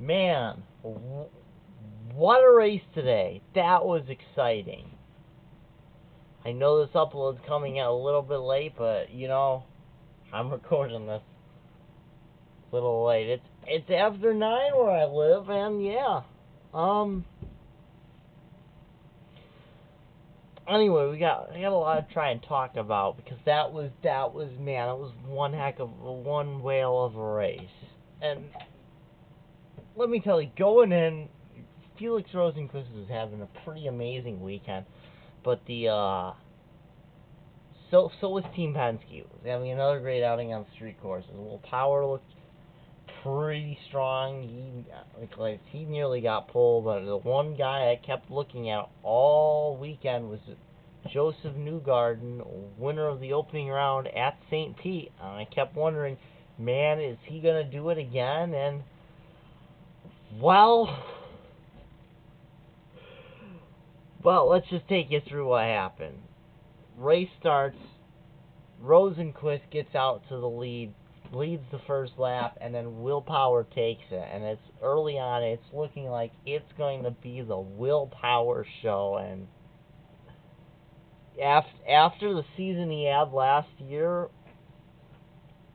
Man, what a race today. That was exciting. I know this upload's coming out a little bit late, but, you know, I'm recording this a little late. It's after 9 where I live, and yeah. Anyway, we got a lot to try and talk about, because that was man, it was one whale of a race. And let me tell you, going in, Felix Rosenqvist was having a pretty amazing weekend, but so was Team Penske. Was having another great outing on street courses. Will Power looked pretty strong. He nearly got pulled, but the one guy I kept looking at all weekend was Joseph Newgarden, winner of the opening round at St. Pete. And I kept wondering, man, is he gonna do it again? And well, let's just take you through what happened. Race starts, Rosenqvist gets out to the lead, leads the first lap, and then Will Power takes it. And it's early on, it's looking like it's going to be the Will Power show. And after the season he had last year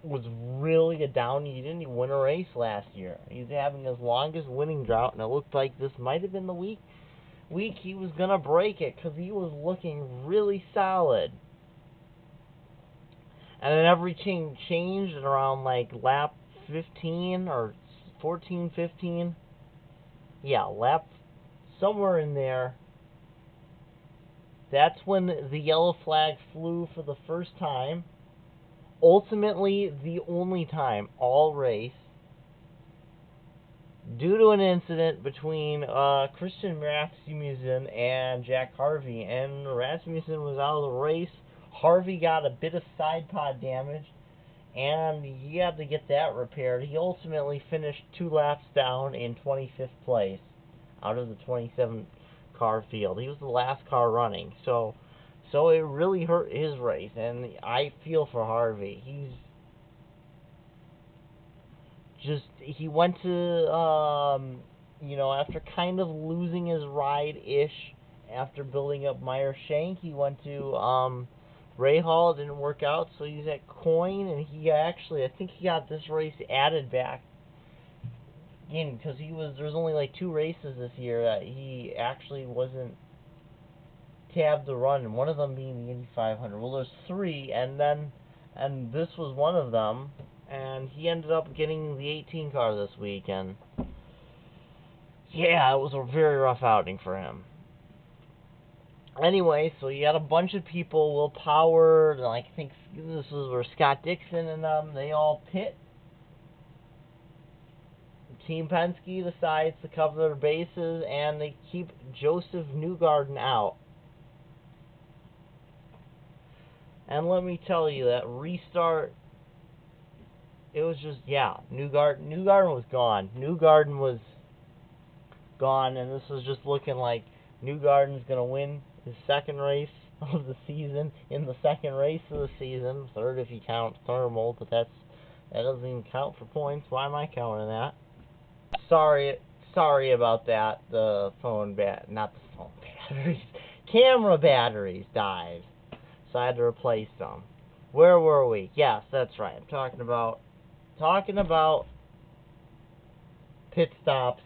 was really a down. He didn't even win a race last year. He's having his longest winning drought, and it looked like this might have been the week he was going to break it, because he was looking really solid. And then everything changed at around like lap 15 or 14, 15. Yeah, lap somewhere in there. That's when the yellow flag flew for the first time. Ultimately, the only time all race, due to an incident between Christian Rasmussen and Jack Harvey, and Rasmussen was out of the race. Harvey got a bit of side pod damage, and he had to get that repaired. He ultimately finished 2 laps down in 25th place out of the 27 car field. He was the last car running, so it really hurt his race, and I feel for Harvey. He went to, after kind of losing his ride-ish, after building up Meyer Shank, he went to Ray Hall. It didn't work out, so he's at Coyne, and I think he got this race added back in, because there's only like 2 races this year that he actually wasn't tabbed to run, and one of them being the Indy 500. Well, there's 3, and this was one of them, and he ended up getting the 18 car this week, and yeah, it was a very rough outing for him. Anyway, so you had a bunch of people, Will Power, I think this was where Scott DIXON and they all pit. Team Penske decides to cover their bases, and they keep Joseph Newgarden out. And let me tell you, that restart, it was just, Newgarden was gone. Newgarden was gone, and this was just looking like Newgarden's going to win his second race of the season, in the second race of the season, third if you count thermal, but that doesn't even count for points. Why am I counting that? Sorry about that. The not the phone batteries, camera batteries died, so I had to replace them. Where were we? Yes, that's right. I'm talking about pit stops.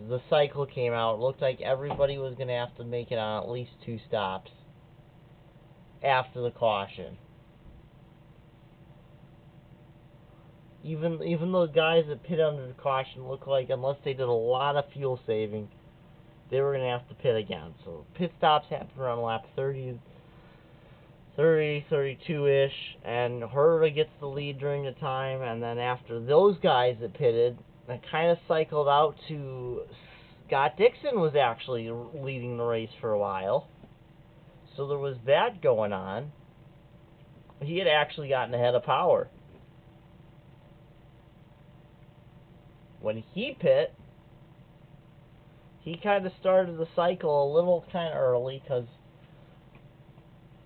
The cycle came out. It looked like everybody was going to have to make it on at least 2 stops after the caution. Even those guys that pit under the caution looked like, unless they did a lot of fuel saving, they were going to have to pit again. So pit stops happened around lap 30, 32-ish, and Herta gets the lead during the time, and then after those guys that pitted, it kind of cycled out to Scott DIXON was actually leading the race for a while. So there was that going on. He had actually gotten ahead of Power. When he pit, he kind of started the cycle a little kind of early,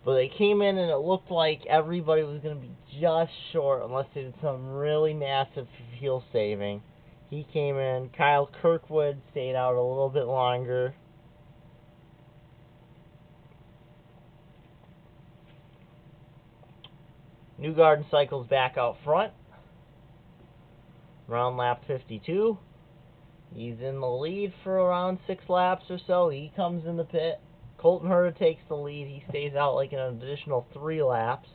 but they came in and it looked like everybody was going to be just short unless they did some really massive fuel saving. He came in. Kyle Kirkwood stayed out a little bit longer. Newgarden cycles back out front. Around lap 52. He's in the lead for around 6 laps or so. He comes in the pit. Colton Herta takes the lead. He stays out like an additional 3 laps.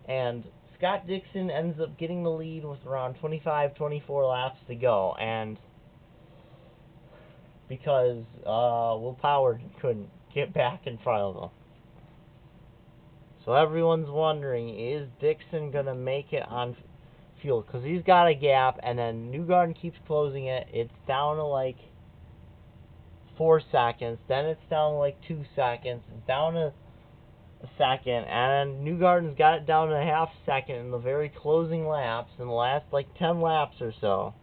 And Scott Dixon ends up getting the lead with around 25, 24 laps to go. And because Will Power couldn't get back in front of him. So everyone's wondering, is Dixon going to make it on fuel? Because he's got a gap, and then Newgarden keeps closing it. It's down to like 4 seconds. Then it's down to like 2 seconds. It's down to a second. And Newgarden's got it down to a half second in the very closing laps, in the last like 10 laps or so.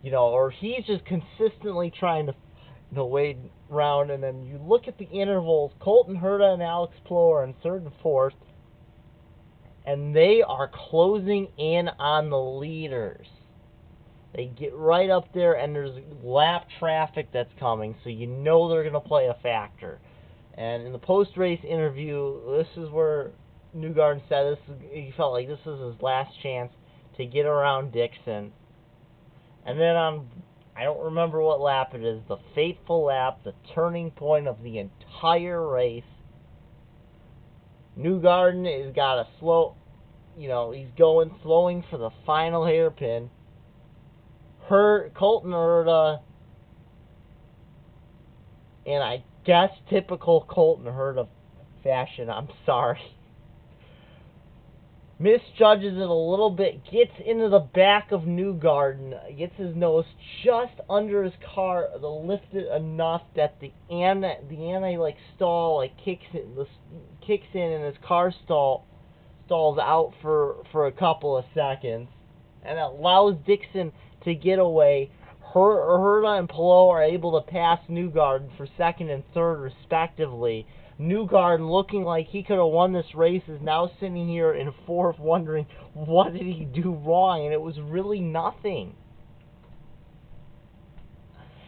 You know, or he's just consistently trying to wade round, and then you look at the intervals. Colton Herta and Alex Palou are in 3rd and 4th, and they are closing in on the leaders. They get right up there, and there's lap traffic that's coming, so you know they're going to play a factor. And in the post-race interview, this is where Newgarden said he felt like this was his last chance to get around Dixon. And then on, I don't remember what lap it is, the fateful lap, the turning point of the entire race, Newgarden has got a slow, you know, he's slowing for the final hairpin. Colton Herta, and I guess typical Colton Herta fashion, I'm sorry, misjudges it a little bit, gets into the back of Newgarden, gets his nose just under his car, to lift it enough that the anti like stall like kicks in, and his car stalls out for a couple of seconds, and it allows Dixon to get away. Herta and Palou are able to pass Newgarden for 2nd and 3rd respectively. Newgarden, looking like he could have won this race, is now sitting here in 4th wondering, what did he do wrong? And it was really nothing.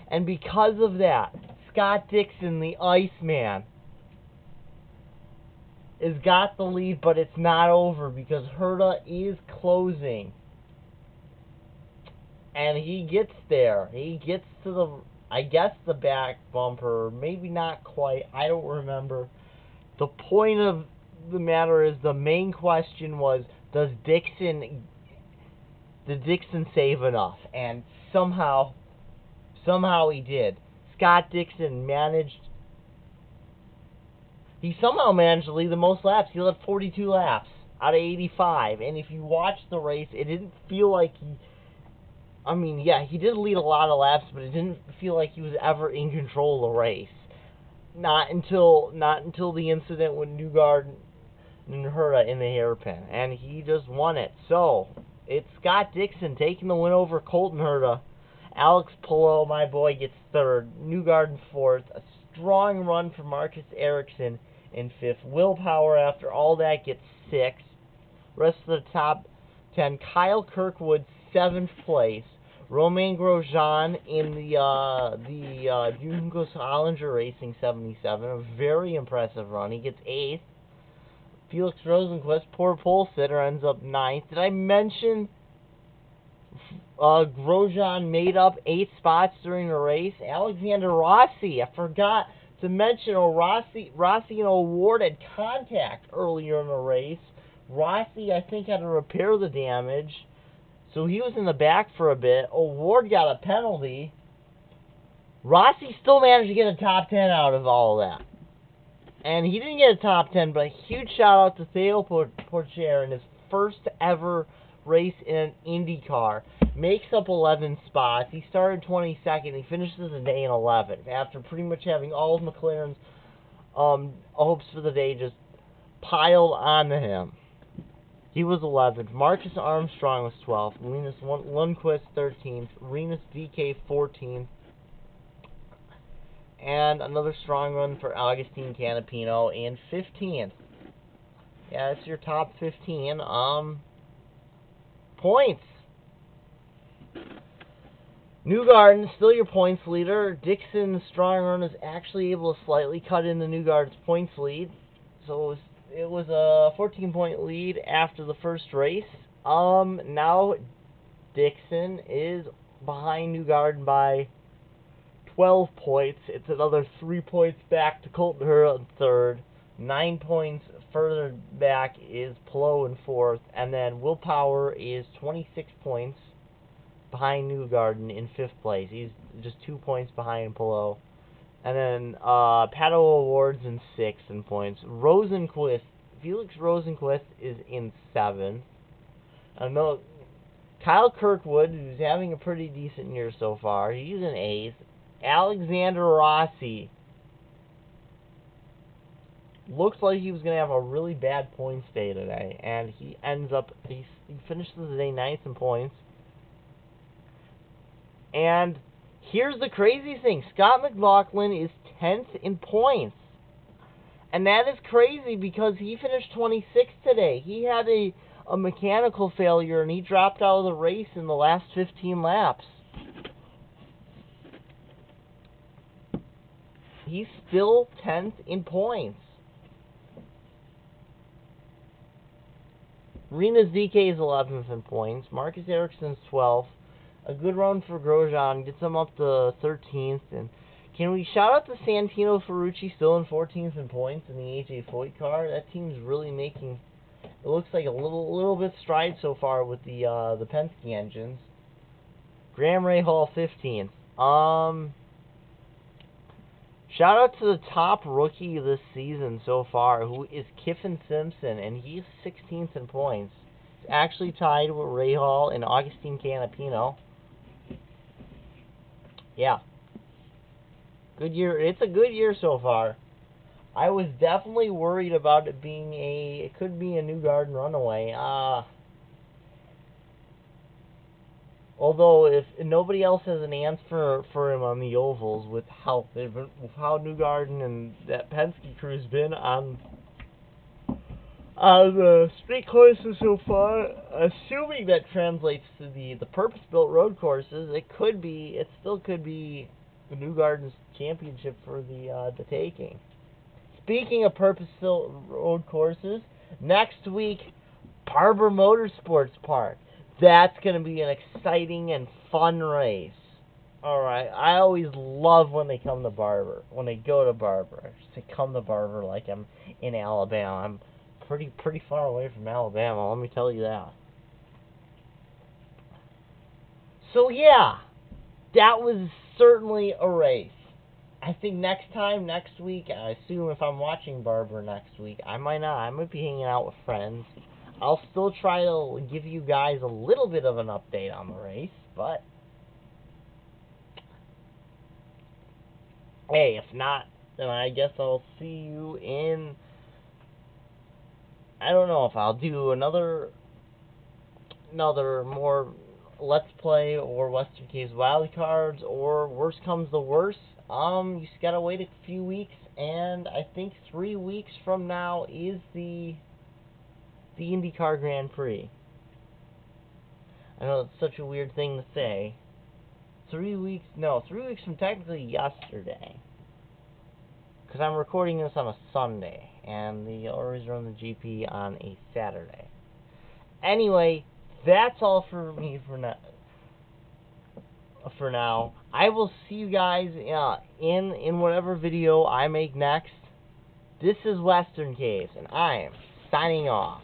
And because of that, Scott Dixon, the Iceman, has got the lead, but it's not over because Herta is closing. And he gets there. He gets to the, I guess, the back bumper. Maybe not quite. I don't remember. The point of the matter is, the main question was, did Dixon save enough? And somehow he did. Scott Dixon somehow managed to lead the most laps. He led 42 laps out of 85. And if you watch the race, it didn't feel like I mean, yeah, he did lead a lot of laps, but it didn't feel like he was ever in control of the race. Not until the incident with Newgarden and Herta in the hairpin, and he just won it. So it's Scott Dixon taking the win over Colton Herta. Alex Palou, my boy, gets 3rd. Newgarden 4th. A strong run for Marcus Ericsson in 5th. Will Power, after all that, gets 6th. Rest of the top 10. Kyle Kirkwood, 7th place. Romain Grosjean in the Juncos Hollinger Racing 77, a very impressive run. He gets 8th. Felix Rosenquist, poor pole sitter, ends up 9th. Did I mention Grosjean made up 8 spots during the race? Alexander Rossi, I forgot to mention, Rossi and O'Ward had contact earlier in the race. Rossi, I think, had to repair the damage, so he was in the back for a bit. O'Ward got a penalty. Rossi still managed to get a top 10 out of all of that. And he didn't get a top 10, but a huge shout out to Theo Porcher in his first ever race in an IndyCar. Makes up 11 spots. He started 22nd. He finishes the day in 11th after pretty much having all of McLaren's hopes for the day just piled onto him. He was 11th. Marcus Armstrong was 12th. Linus Lundqvist 13th. Rinus VeeKay 14th. And another strong run for Agustin Canapino in 15th. Yeah, that's your top 15 points. Newgarden, still your points leader. DIXON, strong run, is actually able to slightly cut into Newgarden's points lead. So it was a 14-point lead after the first race. Now DIXON is behind Newgarden by 12 points. It's another 3 points back to Colton Herta in third. 9 points further back is Pelot in fourth. And then Willpower is 26 points behind Newgarden in fifth place. He's just 2 points behind Pelot. And then Pato O'Ward's in sixth in points. Felix Rosenquist is in seventh. I know Kyle Kirkwood, who's having a pretty decent year so far, he's in eighth. Alexander Rossi looks like he was going to have a really bad points day today, and he finishes the day ninth in points. And here's the crazy thing. Scott McLaughlin is 10th in points. And that is crazy because he finished 26th today. He had a mechanical failure, and he dropped out of the race in the last 15 laps. He's still 10th in points. Rinus DK is 11th in points. Marcus Ericsson's 12th. A good run for Grosjean gets him up to 13th. And can we shout out to Santino Ferrucci, still in 14th in points in the AJ Foyt car? That team's really making, it looks like, a little bit stride so far with the Penske engines. Graham Rahal 15th. Shout out to the top rookie this season so far, who is Kiffin Simpson, and he's 16th in points. He's actually tied with Rahal and Augustine Canapino. Yeah. Good year. It's a good year so far. I was definitely worried about it being it could be a Newgarden runaway. Although if nobody else has an answer for him on the ovals with how Newgarden and that Penske crew's been on the street courses so far, assuming that translates to the purpose-built road courses, it still could be the Newgarden's championship for the taking. Speaking of purpose-built road courses, next week, Barber Motorsports Park. That's going to be an exciting and fun race. Alright, I always love when they come to Barber. When they go to Barber. I say come to Barber like I'm in Alabama. I'm pretty far away from Alabama, let me tell you that. So yeah, that was certainly a race. I think next week, I assume if I'm watching Barber next week, I might be hanging out with friends. I'll still try to give you guys a little bit of an update on the race, but hey, if not, then I guess I'll see you in, I don't know if I'll do another more Let's Play or Western Caves Wildcards, or worst comes to worst, you just gotta wait a few weeks, and I think 3 weeks from now is the IndyCar Grand Prix. I know it's such a weird thing to say. 3 weeks from technically yesterday. Because I'm recording this on a Sunday, and they always run the GP on a Saturday. Anyway, that's all for me for now. I will see you guys in whatever video I make next. This is Western Caves, and I am signing off.